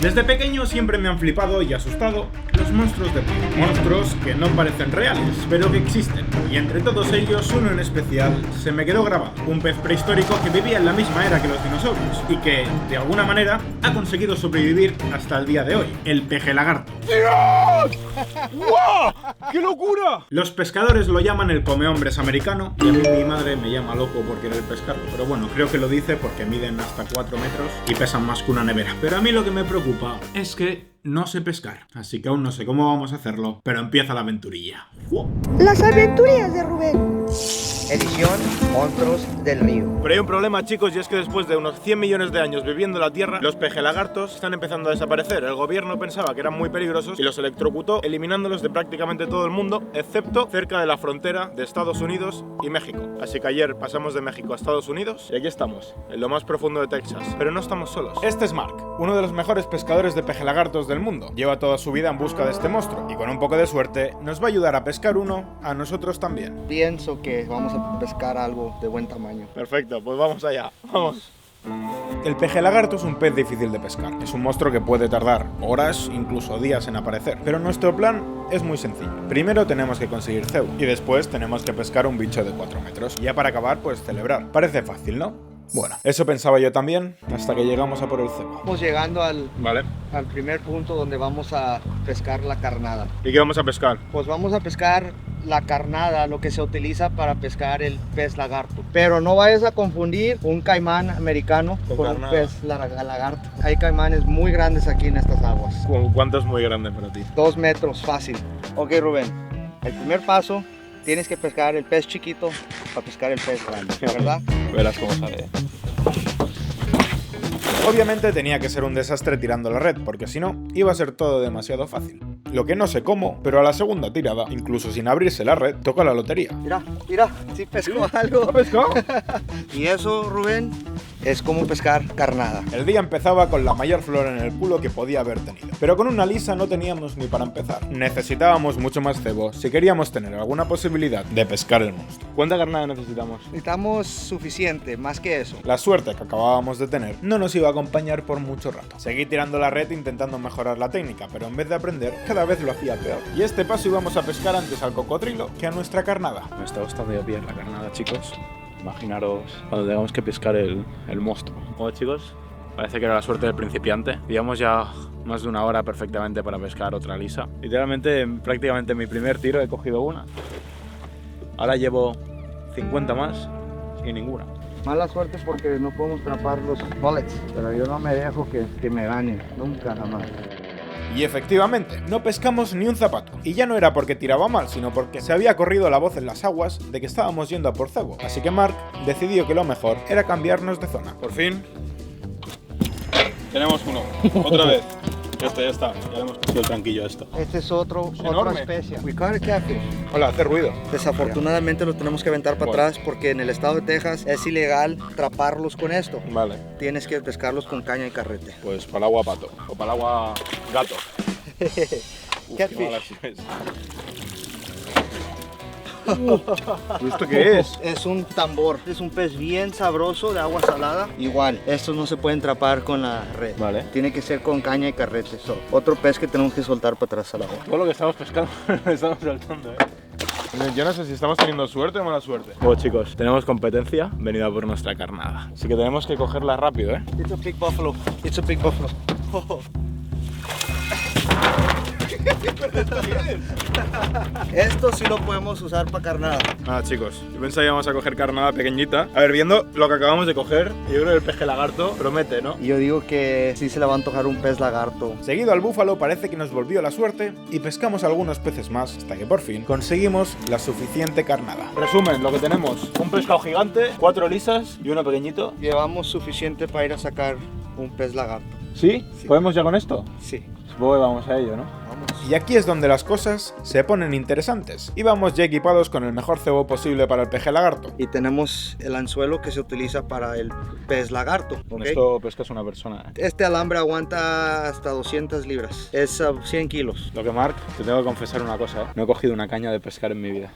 Desde pequeño siempre me han flipado y asustado los monstruos de río. Monstruos que no parecen reales, pero que existen. Y entre todos ellos, uno en especial se me quedó grabado. Un pez prehistórico que vivía en la misma era que los dinosaurios y que, de alguna manera, ha conseguido sobrevivir hasta el día de hoy. El pejelagarto. ¡Dios! ¡Guau! ¡Qué locura! Los pescadores lo llaman el comehombres americano y a mí mi madre me llama loco por querer pescarlo. Pero bueno, creo que lo dice porque miden hasta 4 metros y pesan más que una nevera. Pero a mí lo que me preocupa es que no sé pescar, así que aún no sé cómo vamos a hacerlo, pero empieza la aventurilla. Las aventurillas de Rubén. Edición Monstruos del Río. Pero hay un problema, chicos, y es que después de unos 100 millones de años viviendo en la Tierra, los pejelagartos están empezando a desaparecer. El gobierno pensaba que eran muy peligrosos y los electrocutó, eliminándolos de prácticamente todo el mundo, excepto cerca de la frontera de Estados Unidos y México. Así que ayer pasamos de México a Estados Unidos y aquí estamos, en lo más profundo de Texas. Pero no estamos solos. Este es Mark, uno de los mejores pescadores de pejelagartos del mundo. Lleva toda su vida en busca de este monstruo y con un poco de suerte nos va a ayudar a pescar uno a nosotros también. Pienso que vamos a pescar algo de buen tamaño. Perfecto, pues vamos allá, vamos. El pejelagarto es un pez difícil de pescar. Es un monstruo que puede tardar horas, incluso días en aparecer. Pero nuestro plan es muy sencillo. Primero tenemos que conseguir cebo y después tenemos que pescar un bicho de 4 metros. Y ya para acabar, pues celebrar. Parece fácil, ¿no? Bueno, eso pensaba yo también, hasta que llegamos a por el cebo. Estamos llegando al Vale. primer punto donde vamos a pescar la carnada. ¿Y qué vamos a pescar? Pues vamos a pescar la carnada, lo que se utiliza para pescar el pez lagarto. Pero no vayas a confundir un caimán americano con un carnada. pez lagarto. Hay caimanes muy grandes aquí en estas aguas. ¿Cuánto es muy grande para ti? 2 metros, fácil. Ok, Rubén, el primer paso, tienes que pescar el pez chiquito para pescar el pez grande, ¿verdad? Verás cómo sale. Obviamente tenía que ser un desastre tirando la red, porque si no, iba a ser todo demasiado fácil. Lo que no sé cómo, pero a la segunda tirada, incluso sin abrirse la red, toca la lotería. Mira, sí pescó algo. ¿Ha pescado? Y eso, Rubén, es como pescar carnada. El día empezaba con la mayor flor en el culo que podía haber tenido. Pero con una lisa no teníamos ni para empezar. Necesitábamos mucho más cebo si queríamos tener alguna posibilidad de pescar el monstruo. ¿Cuánta carnada necesitamos? Necesitamos suficiente, más que eso. La suerte que acabábamos de tener no nos iba a acompañar por mucho rato. Seguí tirando la red intentando mejorar la técnica, pero en vez de aprender, cada vez lo hacía peor. Y este paso íbamos a pescar antes al cocodrilo que a nuestra carnada. Me está gustando bien la carnada, chicos. Imaginaros cuando tengamos que pescar el monstruo. Bueno, chicos, parece que era la suerte del principiante. Llevamos ya más de una hora perfectamente para pescar otra lisa. Literalmente, prácticamente en mi primer tiro he cogido una. Ahora llevo 50 más y ninguna. Mala suerte porque no podemos atrapar los bullets, pero yo no me dejo que me ganen, nunca jamás. Y efectivamente, no pescamos ni un zapato. Y ya no era porque tiraba mal, sino porque se había corrido la voz en las aguas de que estábamos yendo a por cebo. Así que Mark decidió que lo mejor era cambiarnos de zona. Por fin, tenemos uno. Otra vez. Ya está. Ya le hemos puesto el tranquillo a esto. Este es otra enorme. especie. We caught a catfish. Hola, hace ruido. Desafortunadamente lo tenemos que aventar para Bueno. atrás porque en el estado de Texas es ilegal atraparlos con esto. Vale, Tienes que pescarlos con caña y carrete. pues para el agua pato. O para el agua gato. Catfish. Qué mala es. ¿Y esto qué es? Es un tambor. Es un pez bien sabroso de agua salada. Igual, estos no se pueden atrapar con la red. Vale. Tiene que ser con caña y carrete. Otro pez que tenemos que soltar para atrás al agua. Todo lo que estamos pescando lo estamos saltando, Yo no sé si estamos teniendo suerte o mala suerte. Bueno, chicos, tenemos competencia venida por nuestra carnada. Así que tenemos que cogerla rápido, It's a big buffalo. It's a big buffalo. Esto sí lo podemos usar para carnada. Nada, chicos, yo pensaba que íbamos a coger carnada pequeñita. A ver, viendo lo que acabamos de coger, yo creo que el pejelagarto promete, ¿no? Y yo digo que sí se le va a antojar un pez lagarto. Seguido al búfalo parece que nos volvió la suerte y pescamos algunos peces más hasta que por fin conseguimos la suficiente carnada. Resumen, lo que tenemos: un pescado gigante, 4 lisas y uno pequeñito. Llevamos suficiente para ir a sacar un pez lagarto. ¿Sí? Sí. ¿Podemos ya con esto? Sí. Supongo que vamos a ello, ¿no? Vamos. Y aquí es donde las cosas se ponen interesantes. Y vamos ya equipados con el mejor cebo posible para el pejelagarto. Y tenemos el anzuelo que se utiliza para el pez lagarto. Con ¿ok? esto pescas una persona, Este alambre aguanta hasta 200 libras. Es 100 kilos. Lo que, Mark, te tengo que confesar una cosa, No he cogido una caña de pescar en mi vida.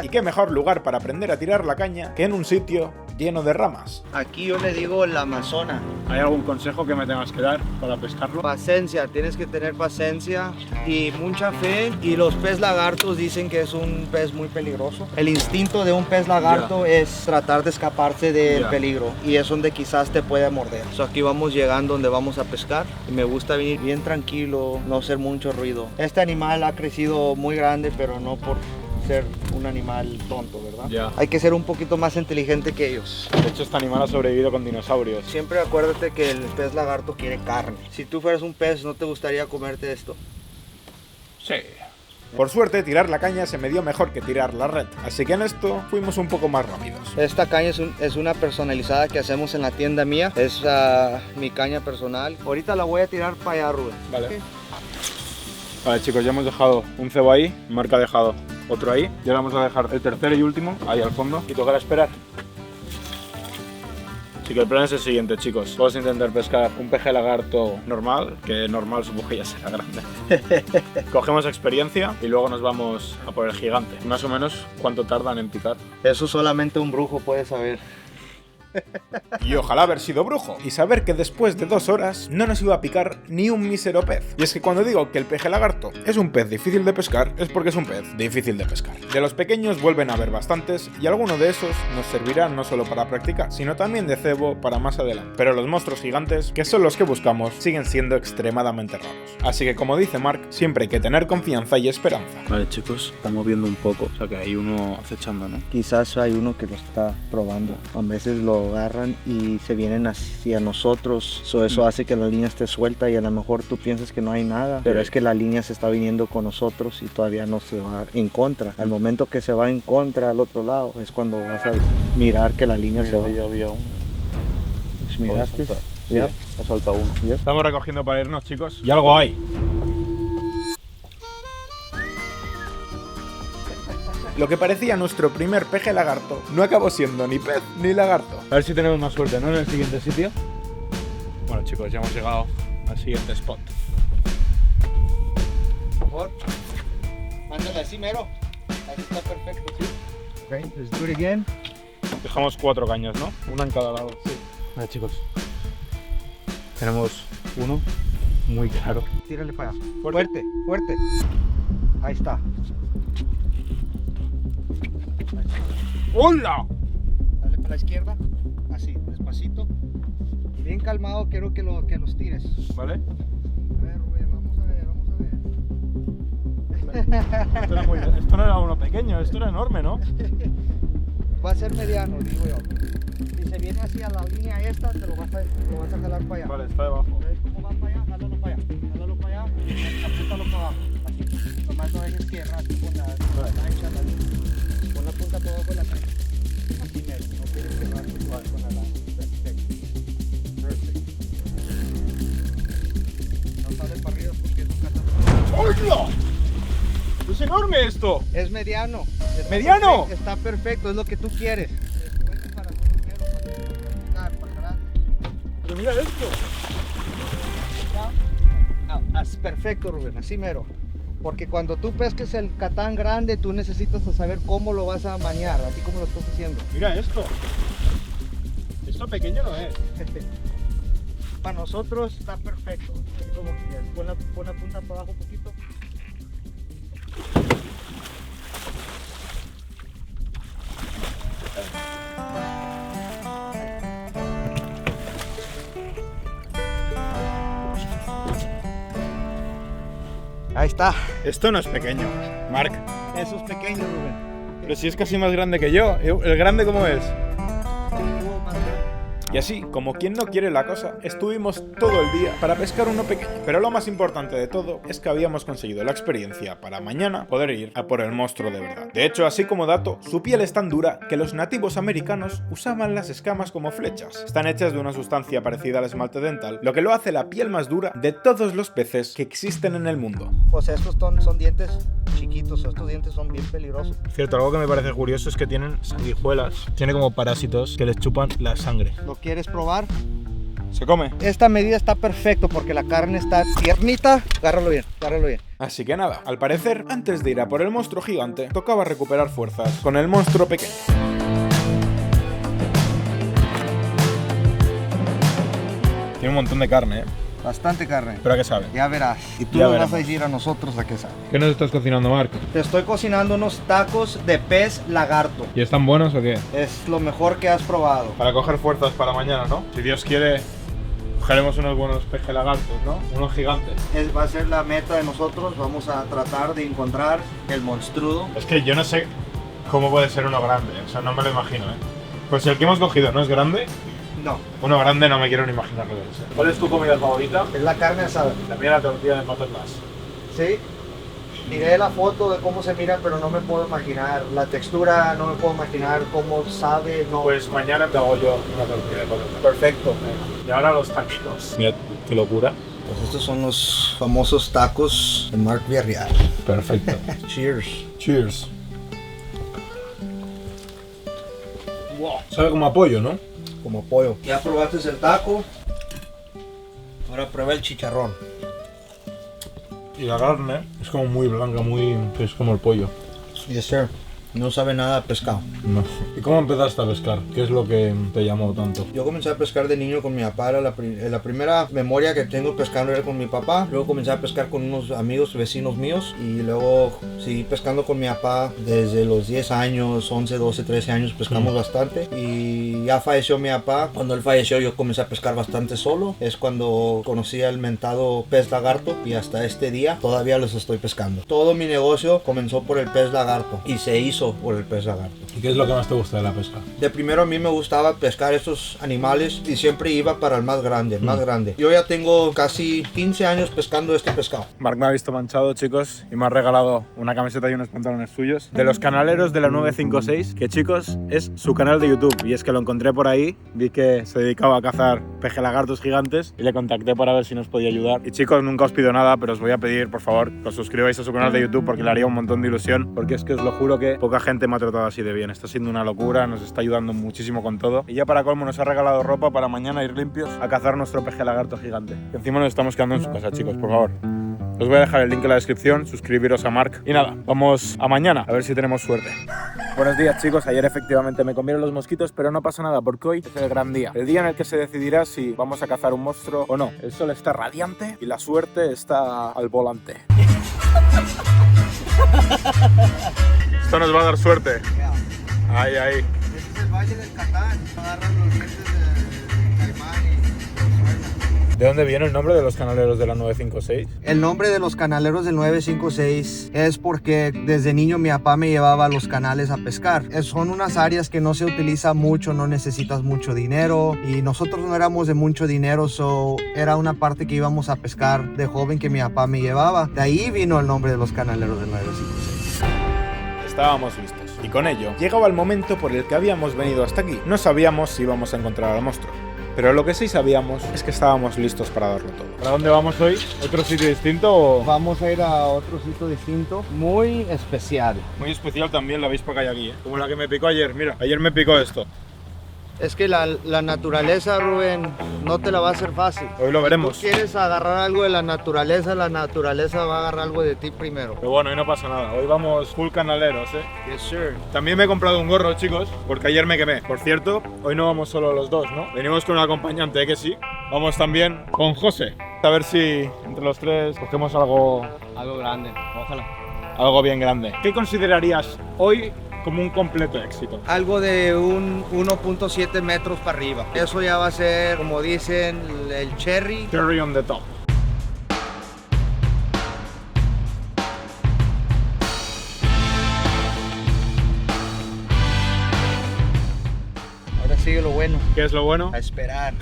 Y qué mejor lugar para aprender a tirar la caña que en un sitio lleno de ramas. Aquí yo le digo la Amazona. ¿Hay algún consejo que me tengas que dar para pescarlo? Paciencia, tienes que tener paciencia y mucha fe. Y los pez lagartos dicen que es un pez muy peligroso. El instinto de un pez lagarto es tratar de escaparse del peligro y es donde quizás te puede morder. Aquí vamos llegando donde vamos a pescar y me gusta venir bien tranquilo, no hacer mucho ruido. Este animal ha crecido muy grande, pero no por ser un animal tonto, ¿verdad? Ya. Hay que ser un poquito más inteligente que ellos. De hecho, este animal ha sobrevivido con dinosaurios. Siempre acuérdate que el pez lagarto quiere carne. Si tú fueras un pez, ¿no te gustaría comerte esto? Sí. Por suerte, tirar la caña se me dio mejor que tirar la red, así que en esto fuimos un poco más rápidos. Esta caña es una personalizada que hacemos en la tienda mía. Es mi caña personal. Ahorita la voy a tirar para allá, Rubén. Vale. Vale, chicos, ya hemos dejado un cebo ahí. Marc ha dejado otro ahí. Y ahora vamos a dejar el tercero y último ahí al fondo. Y tocará esperar. Así que el plan es el siguiente, chicos. Vamos a intentar pescar un peje lagarto normal, que normal supongo que ya será grande. Cogemos experiencia y luego nos vamos a por el gigante. Más o menos, ¿cuánto tardan en picar? Eso solamente un brujo puede saber. Y ojalá haber sido brujo y saber que después de 2 horas no nos iba a picar ni un mísero pez. Y es que cuando digo que el peje lagarto es un pez difícil de pescar, es porque es un pez difícil de pescar. De los pequeños vuelven a haber bastantes y alguno de esos nos servirá no solo para practicar, sino también de cebo para más adelante. Pero los monstruos gigantes, que son los que buscamos, siguen siendo extremadamente raros. Así que como dice Marc, siempre hay que tener confianza y esperanza. Vale, chicos, estamos viendo un poco. O sea que hay uno acechando, ¿no? Quizás hay uno que lo está probando. A veces lo agarran y se vienen hacia nosotros. Eso hace que la línea esté suelta y a lo mejor tú piensas que no hay nada, pero es que la línea se está viniendo con nosotros y todavía no se va en contra. Al momento que se va en contra al otro lado es cuando vas a mirar que la línea se va. Ya había uno. ¿Miraste? Ya, ha saltado uno. Estamos recogiendo para irnos, chicos. Y algo hay. Lo que parecía nuestro primer peje lagarto no acabó siendo ni pez ni lagarto. A ver si tenemos más suerte, ¿no? En el siguiente sitio. Bueno, chicos, ya hemos llegado al siguiente spot. Por favor, mándala así, mero. Ahí está perfecto, sí. Ok, let's do it again. Dejamos 4 cañas, ¿no? Una en cada lado. Sí. Vale, chicos. Tenemos uno muy claro. Tírale para allá. Fuerte, fuerte. Ahí está. ¡Hola! Dale para la izquierda. Así, despacito. Bien calmado, quiero que los tires. ¿Vale? A ver, Rubén, vamos a ver. Esto no era uno pequeño, esto era enorme, ¿no? Va a ser mediano, digo yo. Si se viene hacia la línea esta, te lo vas a jalar para allá. Vale, está debajo. ¿Ves cómo va para allá? Jálalo para allá. Jálalo para allá. Apúntalo para abajo. Así. Nomás no dejes tierra aquí con la cancha. Pon la punta por abajo de la cancha. Así mero. No tienes que cerrar igual con la lana. Perfecto. No sale para arriba porque nunca te... ¡Hola! ¡Es enorme esto! Es mediano. ¿Mediano? Está perfecto, es lo que tú quieres. Pero mira esto. Es perfecto, Rubén, así mero. Porque cuando tú pesques el catán grande, tú necesitas saber cómo lo vas a bañar, así como lo estás haciendo. Mira esto. Esto pequeño no es. Para nosotros está perfecto. Así como quieras. Pon la punta para abajo un poquito. Ahí está. Esto no es pequeño, Marc. Eso es pequeño, Rubén. Pero si es casi más grande que yo. ¿El grande cómo es? Y así, como quien no quiere la cosa, estuvimos todo el día para pescar uno pequeño. Pero lo más importante de todo es que habíamos conseguido la experiencia para mañana poder ir a por el monstruo de verdad. De hecho, así como dato, su piel es tan dura que los nativos americanos usaban las escamas como flechas. Están hechas de una sustancia parecida al esmalte dental, lo que lo hace la piel más dura de todos los peces que existen en el mundo. O sea, estos son dientes chiquitos, estos dientes son bien peligrosos. Cierto, algo que me parece curioso es que tienen sanguijuelas. Tiene como parásitos que les chupan la sangre. ¿Lo quieres probar? ¿Se come? Esta medida está perfecto porque la carne está tiernita. Agárralo bien, agárralo bien. Así que nada, al parecer, antes de ir a por el monstruo gigante, tocaba recuperar fuerzas con el monstruo pequeño. Tiene un montón de carne, ¿eh? Bastante carne. ¿Pero a qué sabe? Ya verás. Y tú Ya nos veremos. vas a decir a nosotros a qué sabe. ¿Qué nos estás cocinando, Marc? Te estoy cocinando unos tacos de pez lagarto. ¿Y están buenos o qué? Es lo mejor que has probado. Para coger fuerzas para mañana, ¿no? Si Dios quiere, cogeremos unos buenos pejelagartos, ¿no? Unos gigantes. Va a ser la meta de nosotros. Vamos a tratar de encontrar el monstruo. Es que yo no sé cómo puede ser uno grande, o sea, no me lo imagino, ¿eh? Pues el que hemos cogido no es grande. No, Uno grande no me quiero ni imaginar lo que es. ¿Cuál es tu comida favorita? es la carne asada. La mía, la tortilla de patatas. ¿Sí? Miré la foto de cómo se mira, pero no me puedo imaginar la textura, no me puedo imaginar cómo sabe, no. Pues mañana te hago yo una tortilla de patatas. Perfecto. Y ahora los taquitos. Mira, qué locura. Pues estos son los famosos tacos de Marc Villarreal. Perfecto. Cheers. Cheers. Wow. Sabe como a pollo, ¿no? Como pollo. Ya probaste el taco. Ahora prueba el chicharrón. Y la carne es como muy blanca, es como el pollo. Yes, sir. No sabe nada a pescado. No. ¿Y cómo empezaste a pescar? ¿Qué es lo que te llamó tanto? Yo comencé a pescar de niño con mi papá, era la primera memoria que tengo pescando era con mi papá. Luego comencé a pescar con unos amigos, vecinos míos, y luego seguí pescando con mi papá desde los 10 años, 11, 12, 13 años, pescamos bastante. Y ya falleció mi papá. Cuando él falleció yo comencé a pescar bastante solo. Es cuando conocí al mentado pez lagarto y hasta este día todavía los estoy pescando. Todo mi negocio comenzó por el pez lagarto y se hizo por el pez lagarto. ¿Y qué es lo que más te gusta de la pesca? De primero a mí me gustaba pescar estos animales y siempre iba para el más grande, el más grande. Yo ya tengo casi 15 años pescando este pescado. Marc me ha visto manchado, chicos, y me ha regalado una camiseta y unos pantalones suyos de los canaleros de la 956, que, chicos, es su canal de YouTube. Y es que lo encontré por ahí, vi que se dedicaba a cazar pejelagartos gigantes y le contacté para ver si nos podía ayudar. Y, chicos, nunca os pido nada, pero os voy a pedir, por favor, que os suscribáis a su canal de YouTube porque le haría un montón de ilusión, porque es que os lo juro que poca gente me ha tratado así de bien. Está siendo una locura, nos está ayudando muchísimo con todo. Y ya para colmo nos ha regalado ropa para mañana ir limpios a cazar nuestro pejelagarto gigante. Que encima nos estamos quedando en su casa, chicos, por favor. Os voy a dejar el link en la descripción, suscribiros a Marc. Y nada, vamos a mañana, a ver si tenemos suerte. Buenos días, chicos. Ayer efectivamente me comieron los mosquitos, pero no pasa nada porque hoy es el gran día. El día en el que se decidirá si vamos a cazar un monstruo o no. El sol está radiante y la suerte está al volante. Esto nos va a dar suerte. Ahí, ahí. Este es el Valle del Catán. Agarran los dientes del caimán y los suenan. ¿De dónde viene el nombre de los canaleros de la 956? El nombre de los canaleros del 956 es porque desde niño mi papá me llevaba a los canales a pescar. Son unas áreas que no se utiliza mucho, no necesitas mucho dinero y nosotros no éramos de mucho dinero, era una parte que íbamos a pescar de joven que mi papá me llevaba. De ahí vino el nombre de los canaleros del 956. Estábamos listos. Y con ello, llegaba el momento por el que habíamos venido hasta aquí. No sabíamos si íbamos a encontrar al monstruo, pero lo que sí sabíamos es que estábamos listos para darlo todo. ¿Para dónde vamos hoy? ¿Otro sitio distinto o...? Vamos a ir a otro sitio distinto, muy especial. Muy especial también la avispa que hay aquí, ¿eh? Como la que me picó ayer, mira. Ayer me picó esto. Es que la naturaleza, Rubén, no te la va a hacer fácil. Hoy lo veremos. Si tú quieres agarrar algo de la naturaleza va a agarrar algo de ti primero. Pero bueno, hoy no pasa nada. Hoy vamos full canaleros, ¿eh? Yes, sir. También me he comprado un gorro, chicos, porque ayer me quemé. Por cierto, hoy no vamos solo los dos, ¿no? Venimos con un acompañante, ¿eh? Que sí. Vamos también con José. A ver si entre los tres cogemos algo grande, ojalá. algo bien grande. ¿Qué considerarías hoy como un completo éxito? Algo de un 1.7 metros para arriba. Eso ya va a ser, como dicen, el cherry. Cherry on the top. Ahora sigue lo bueno. ¿Qué es lo bueno? A esperar.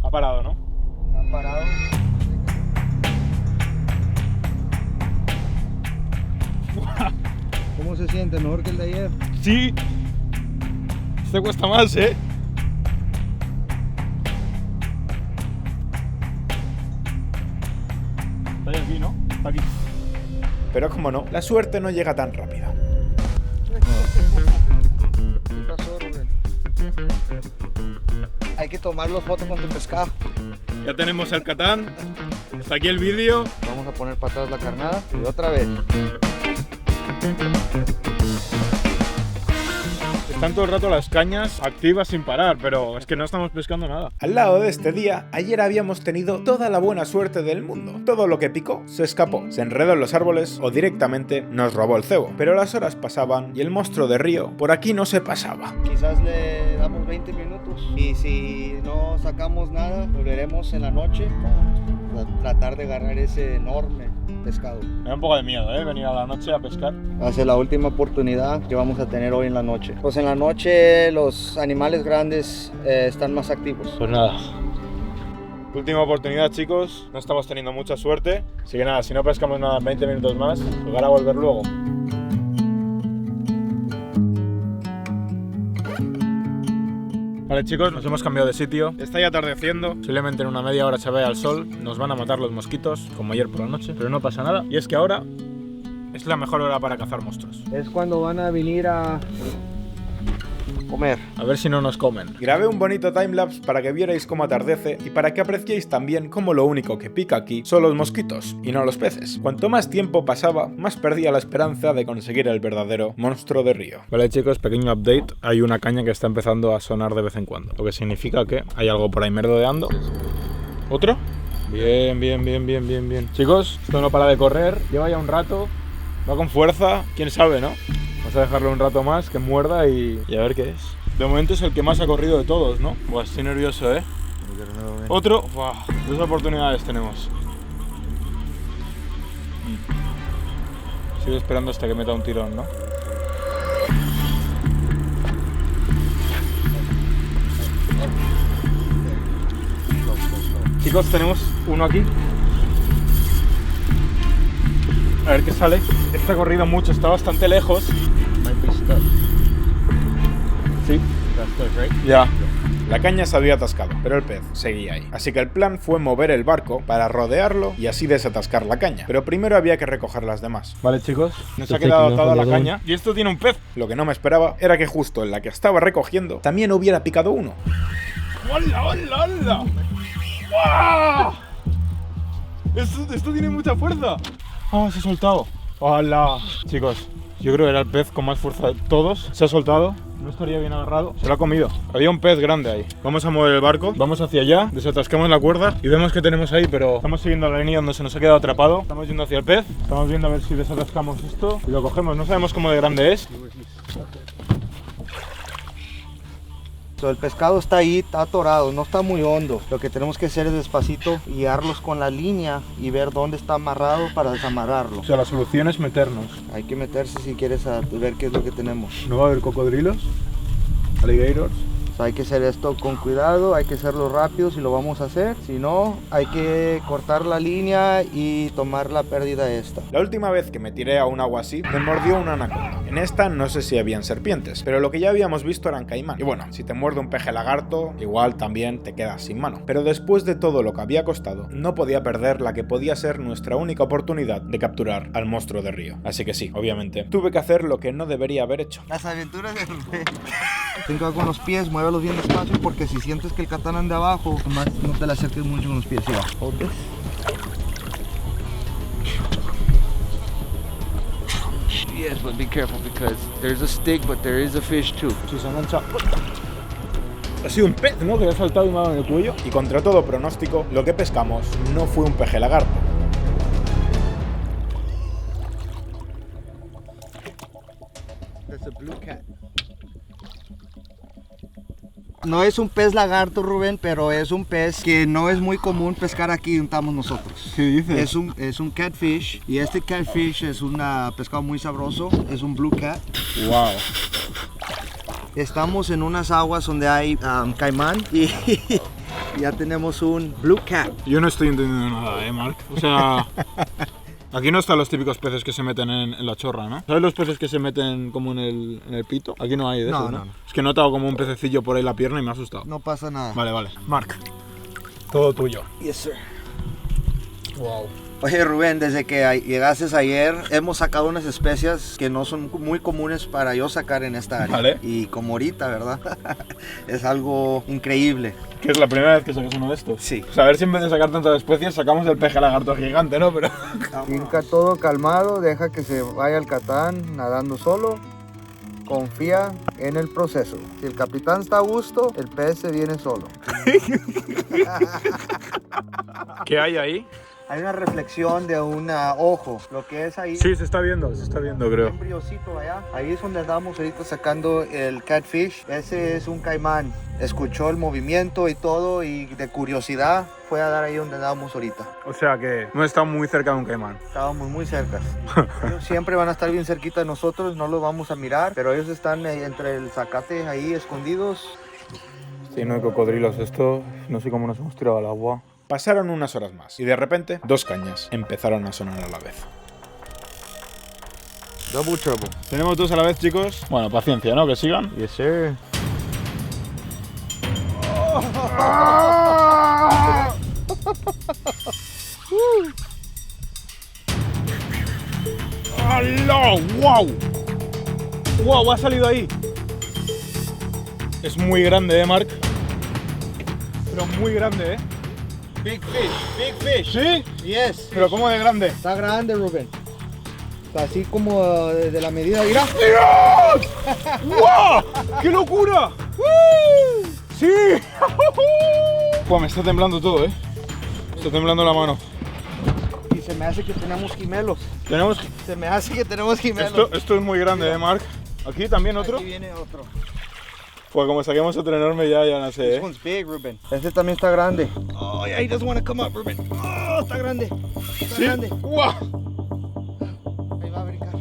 Ha parado, ¿no? Ha parado. ¿Cómo se siente? ¿Mejor que el de ayer? Sí. Este cuesta más, ¿eh? Está aquí, ¿no? Está aquí. Pero como no, la suerte no llega tan rápida. ¿Qué pasó, Rubén? Hay que tomar las fotos con tu pescado. Ya tenemos el Catán. Hasta aquí el vídeo. Vamos a poner para atrás la carnada y otra vez. Están todo el rato las cañas activas sin parar, pero es que no estamos pescando nada. Al lado de este día, ayer habíamos tenido toda la buena suerte del mundo. Todo lo que picó se escapó, se enredó en los árboles o directamente nos robó el cebo. Pero las horas pasaban y el monstruo de río por aquí no se pasaba. Quizás le damos 20 minutos y si no sacamos nada, volveremos en la noche para tratar de agarrar ese enorme pescado. Me da un poco de miedo, venir a la noche a pescar. Va a ser la última oportunidad que vamos a tener hoy en la noche. Pues en la noche los animales grandes están más activos. Pues nada. Última oportunidad, chicos. No estamos teniendo mucha suerte. Así que nada, si no pescamos nada en 20 minutos más, tocará volver luego. Vale, chicos, nos hemos cambiado de sitio. Está ya atardeciendo. Posiblemente en una media hora se vea el sol. Nos van a matar los mosquitos, como ayer por la noche. Pero no pasa nada. Y es que ahora es la mejor hora para cazar monstruos. Es cuando van a venir a comer. A ver si no nos comen. Grabé un bonito timelapse para que vierais cómo atardece y para que apreciéis también cómo lo único que pica aquí son los mosquitos y no los peces. Cuanto más tiempo pasaba, más perdía la esperanza de conseguir el verdadero monstruo de río. Vale, chicos, pequeño update. Hay una caña que está empezando a sonar de vez en cuando, lo que significa que hay algo por ahí merodeando. ¿Otro? Bien, bien, bien, bien, bien, bien. Chicos, esto no para de correr, lleva ya un rato, va con fuerza, quién sabe, ¿no? Vamos a dejarlo un rato más, que muerda y a ver qué es. De momento es el que más ha corrido de todos, ¿no? Buah, estoy nervioso, ¿eh? Otro. Buah, 2 oportunidades tenemos. Sigo esperando hasta que meta un tirón, ¿no? Chicos, tenemos uno aquí. A ver qué sale. Este ha corrido mucho, está bastante lejos. Sí. Ya. La caña se había atascado, pero el pez seguía ahí. Así que el plan fue mover el barco para rodearlo y así desatascar la caña. Pero primero había que recoger las demás. Vale, chicos, nos ha quedado atada la caña. Y esto tiene un pez. Lo que no me esperaba era que justo en la que estaba recogiendo también hubiera picado uno. ¡Hola, hola, hola! ¡Wow! Esto tiene mucha fuerza. ¡Oh, se ha soltado! ¡Hola! Chicos, yo creo que era el pez con más fuerza de todos. Se ha soltado. No estaría bien agarrado. Se lo ha comido. Había un pez grande ahí. Vamos a mover el barco. Vamos hacia allá. Desatascamos la cuerda y vemos que tenemos ahí, pero estamos siguiendo la línea donde se nos ha quedado atrapado. Estamos yendo hacia el pez. Estamos viendo a ver si desatascamos esto y lo cogemos. No sabemos cómo de grande es. El pescado está ahí, está atorado, no está muy hondo. Lo que tenemos que hacer es despacito guiarlos con la línea y ver dónde está amarrado para desamarrarlo. O sea, la solución es meternos. Hay que meterse si quieres a ver qué es lo que tenemos. ¿No va a haber cocodrilos? ¿Alligators? O sea, hay que hacer esto con cuidado, hay que hacerlo rápido si lo vamos a hacer. Si no, hay que cortar la línea y tomar la pérdida esta. La última vez que me tiré a un agua así, me mordió una anaconda. En esta no sé si habían serpientes, pero lo que ya habíamos visto eran caimán. Y bueno, si te muerde un peje lagarto, igual también te quedas sin mano. Pero después de todo lo que había costado, no podía perder la que podía ser nuestra única oportunidad de capturar al monstruo de río. Así que sí, obviamente, tuve que hacer lo que no debería haber hecho. Las aventuras de Rubén. Ten cuidado con los pies, muévelos bien despacio porque si sientes que el katana anda abajo, no te le acerques mucho con los pies. Sí, va. Hold this. Yes, but be careful because there's a stick, but there is a fish too. Si se engancha. Ha sido un pez, ¿no? Que le ha saltado y me ha dado en el cuello. Y contra todo pronóstico, lo que pescamos no fue un peje lagarto. That's a blue cat. No es un pez lagarto, Rubén, pero es un pez que no es muy común pescar aquí donde estamos nosotros. ¿Qué dices? Es un catfish y este catfish es un pescado muy sabroso, es un blue cat. Wow. Estamos en unas aguas donde hay caimán y ya tenemos un blue cat. Yo no estoy entendiendo nada, Mark. O sea, aquí no están los típicos peces que se meten en la chorra, ¿no? ¿Sabes los peces que se meten como en el pito? Aquí no hay de esos, ¿no? Es que he notado como un pececillo por ahí la pierna y me ha asustado. No pasa nada. Vale, vale. Mark, todo tuyo. Yes, sir. Wow. Oye Rubén, desde que llegaste ayer hemos sacado unas especies que no son muy comunes para yo sacar en esta área. Vale. Y como ahorita, ¿verdad? Es algo increíble. Que es la primera vez que sacas uno de estos. Sí. O sea, a ver si en vez de sacar tantas especies sacamos el peje lagarto gigante, ¿no? Pero... Finca todo calmado, deja que se vaya el catán nadando solo. Confía en el proceso. Si el capitán está a gusto, el pez se viene solo. ¿Qué hay ahí? Hay una reflexión de un ojo. Lo que es ahí. Sí, se está viendo creo. Un briocito allá. Ahí es donde andamos ahorita sacando el catfish. Ese es un caimán. Escuchó el movimiento y todo y de curiosidad fue a dar ahí donde andamos ahorita. O sea que no está muy cerca de un caimán. Estábamos muy cerca. Ellos siempre van a estar bien cerquita de nosotros, no los vamos a mirar, pero ellos están entre el zacate ahí escondidos. Sí, no hay cocodrilos. Esto no sé cómo nos hemos tirado al agua. Pasaron unas horas más y de repente 2 cañas empezaron a sonar a la vez. Double trouble. Tenemos 2 a la vez, chicos. Bueno, paciencia, ¿no? Que sigan. Yes, sir. ¡Hala! ¡Wow! ¡Wow! Ha salido ahí. Es muy grande, Mark. Pero muy grande, Big fish. ¿Sí? Yes. ¿Pero cómo de grande? Está grande, Rubén. Está así como de la medida. Mira. ¡Dios! ¡Wow! ¡Qué locura! ¡Sí! Buah, me está temblando todo, ¿eh? Me está temblando la mano. Y se me hace que tenemos gemelos. Tenemos... Se me hace que tenemos gemelos. Esto es muy grande, Mark. ¿Aquí también otro? Aquí viene otro. Pues como saquemos otro enorme ya no sé, This one's big, Ruben. Este también está grande. Oh, yeah, he doesn't want to come up, Ruben. Oh, está grande. Está grande. ¡Guau! Ahí va a brincar.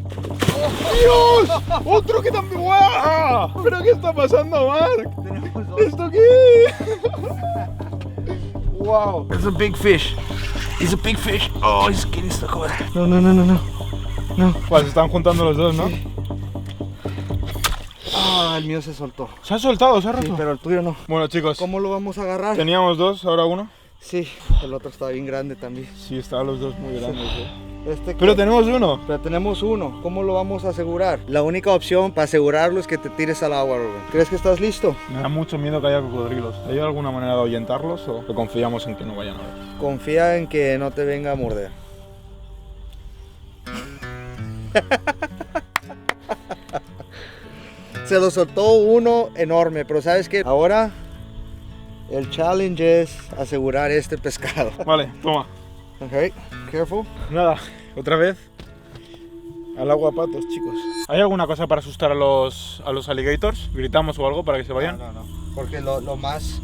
¡Dios! ¡Otro que también! ¡Guau! ¿Pero qué está pasando, Mark? Tenemos dos. ¿Esto qué? ¡Wow! There's a big fish. He's a big fish. Oh, he's getting stuck over there. No. Pues se están juntando los dos, ¿no? Sí. Ah, el mío se soltó. Se ha soltado, se ha roto. Sí, pero el tuyo no. Bueno, chicos, ¿Cómo lo vamos a agarrar? teníamos 2, ahora 1. Sí, el otro está bien grande también. Sí, estaban los dos muy grandes, Pero tenemos uno. tenemos uno. ¿Cómo lo vamos a asegurar? La única opción para asegurarlo es que te tires al agua, Rubén. ¿Crees que estás listo? Me da mucho miedo que haya cocodrilos. ¿Hay alguna manera de ahuyentarlos o confiamos en que no vayan a ver? Confía en que no te venga a morder. Se lo soltó uno enorme, pero ¿sabes qué? Ahora el challenge es asegurar este pescado. Vale, toma. Ok, careful. Nada, otra vez al agua patos, chicos. ¿Hay alguna cosa para asustar a los alligators? ¿Gritamos o algo para que se vayan? No. Porque lo más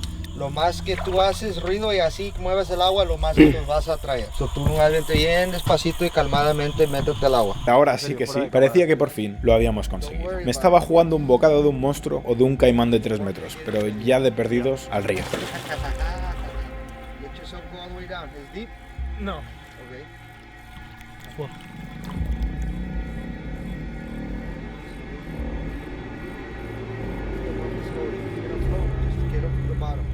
que tú haces ruido y así mueves el agua, lo más que los vas a atraer. So, tú nuevamente bien despacito y calmadamente métete al agua. Ahora sí que sí, parecía que por fin lo habíamos conseguido. Me estaba jugando un bocado de un monstruo o de un caimán de 3 metros, pero ya de perdidos al río. Get yourself all the way down. Is deep? No. Okay. Just get up to the bottom.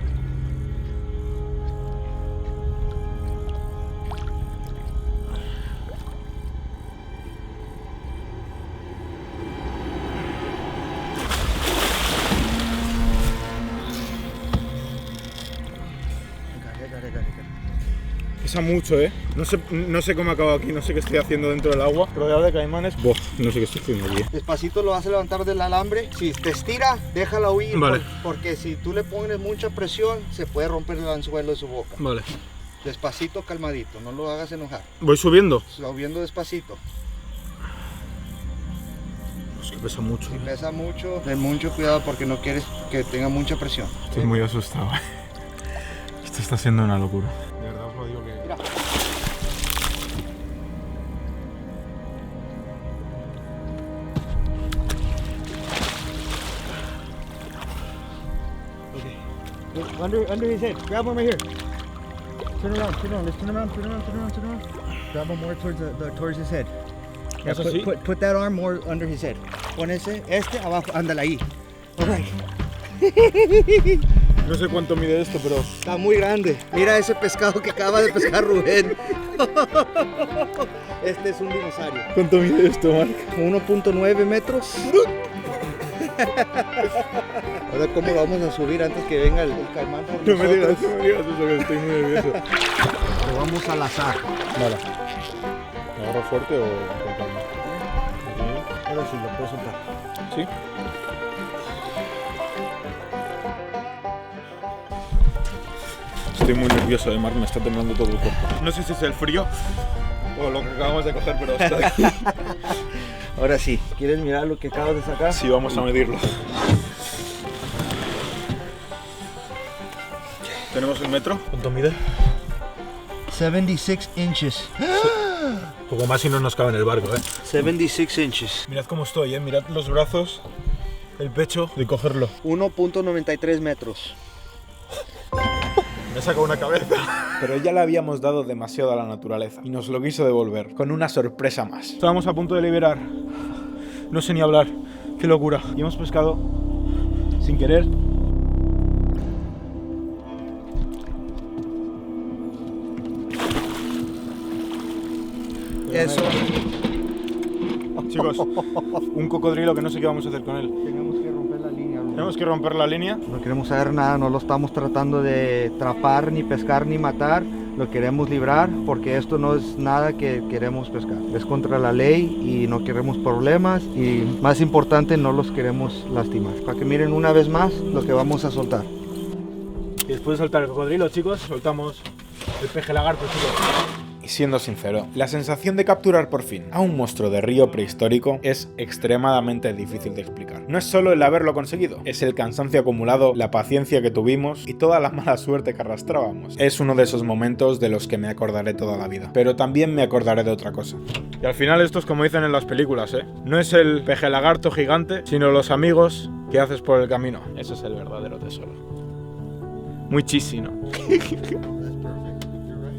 Pesa mucho, ¿eh? No sé cómo acabo aquí, no sé qué estoy haciendo dentro del agua. Rodeado de caimanes. Bof, no sé qué estoy haciendo aquí. Despacito lo vas a levantar del alambre. Si te estira, déjala huir. Vale. Porque si tú le pones mucha presión, se puede romper el anzuelo de su boca. Vale. Despacito, calmadito, no lo hagas enojar. Voy subiendo. Subiendo despacito. Es que pesa mucho. Si pesa mucho, ten mucho cuidado porque no quieres que tenga mucha presión. Estoy muy asustado. Esto está siendo una locura. De verdad os lo digo que... Mira. Okay. Under his head. Grab him right here. Turn around. Let's turn around. Grab him more towards his head. Yeah, ¿Es así? put that arm more under his head. Pon este abajo, ándale ahí. All right. No sé cuánto mide esto, pero Está muy grande. Mira ese pescado que acaba de pescar Rubén. Este es un dinosaurio. ¿cuánto mide esto, Mark? 1.9 metros. Ahora, ¿cómo lo vamos a subir antes que venga el caimán por No me digas nosotros? eso, que estoy muy nervioso. Lo vamos al azar. Vale. ¿Me agarro fuerte o con calma? Ahora sí, lo puedo soltar. ¿Sí? Estoy muy nervioso, Mark, me está temblando todo el cuerpo. No sé si es el frío o lo que acabamos de coger, pero está aquí. Ahora sí, ¿quieres mirar lo que acabas de sacar? Sí, vamos a medirlo. ¿Tenemos el metro? ¿Cuánto mide? 76 inches. Poco más si no nos cabe en el barco, 76 inches. Mirad cómo estoy, mirad los brazos, el pecho, de cogerlo. 1.93 metros. Me saca una cabeza. Pero ya le habíamos dado demasiado a la naturaleza y nos lo quiso devolver con una sorpresa más. Estábamos a punto de liberar. No sé ni hablar. Qué locura. Y hemos pescado sin querer. Eso. Chicos, un cocodrilo que no sé qué vamos a hacer con él. Tenemos que romper la línea. Tenemos que romper la línea. No queremos saber nada, no lo estamos tratando de atrapar, ni pescar, ni matar. Lo queremos librar porque esto no es nada que queremos pescar. Es contra la ley y no queremos problemas y más importante no los queremos lastimar. Para que miren una vez más lo que vamos a soltar. Y después de soltar el cocodrilo, chicos, soltamos el peje lagarto, chicos. Y siendo sincero, la sensación de capturar por fin a un monstruo de río prehistórico es extremadamente difícil de explicar. No es solo el haberlo conseguido, es el cansancio acumulado, la paciencia que tuvimos y toda la mala suerte que arrastrábamos. Es uno de esos momentos de los que me acordaré toda la vida, pero también me acordaré de otra cosa. Y al final esto es como dicen en las películas, no es el peje lagarto gigante, sino los amigos que haces por el camino. Eso es el verdadero tesoro. Muy cheesy, ¿no?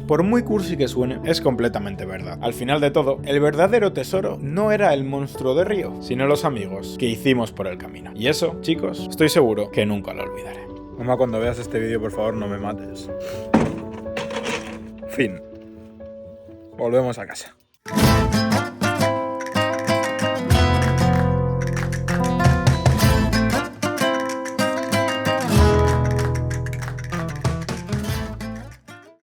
Por muy cursi que suene, es completamente verdad. Al final de todo, el verdadero tesoro no era el monstruo de río, sino los amigos que hicimos por el camino. Y eso, chicos, estoy seguro que nunca lo olvidaré. Mamá, cuando veas este vídeo, por favor, no me mates. Fin. Volvemos a casa.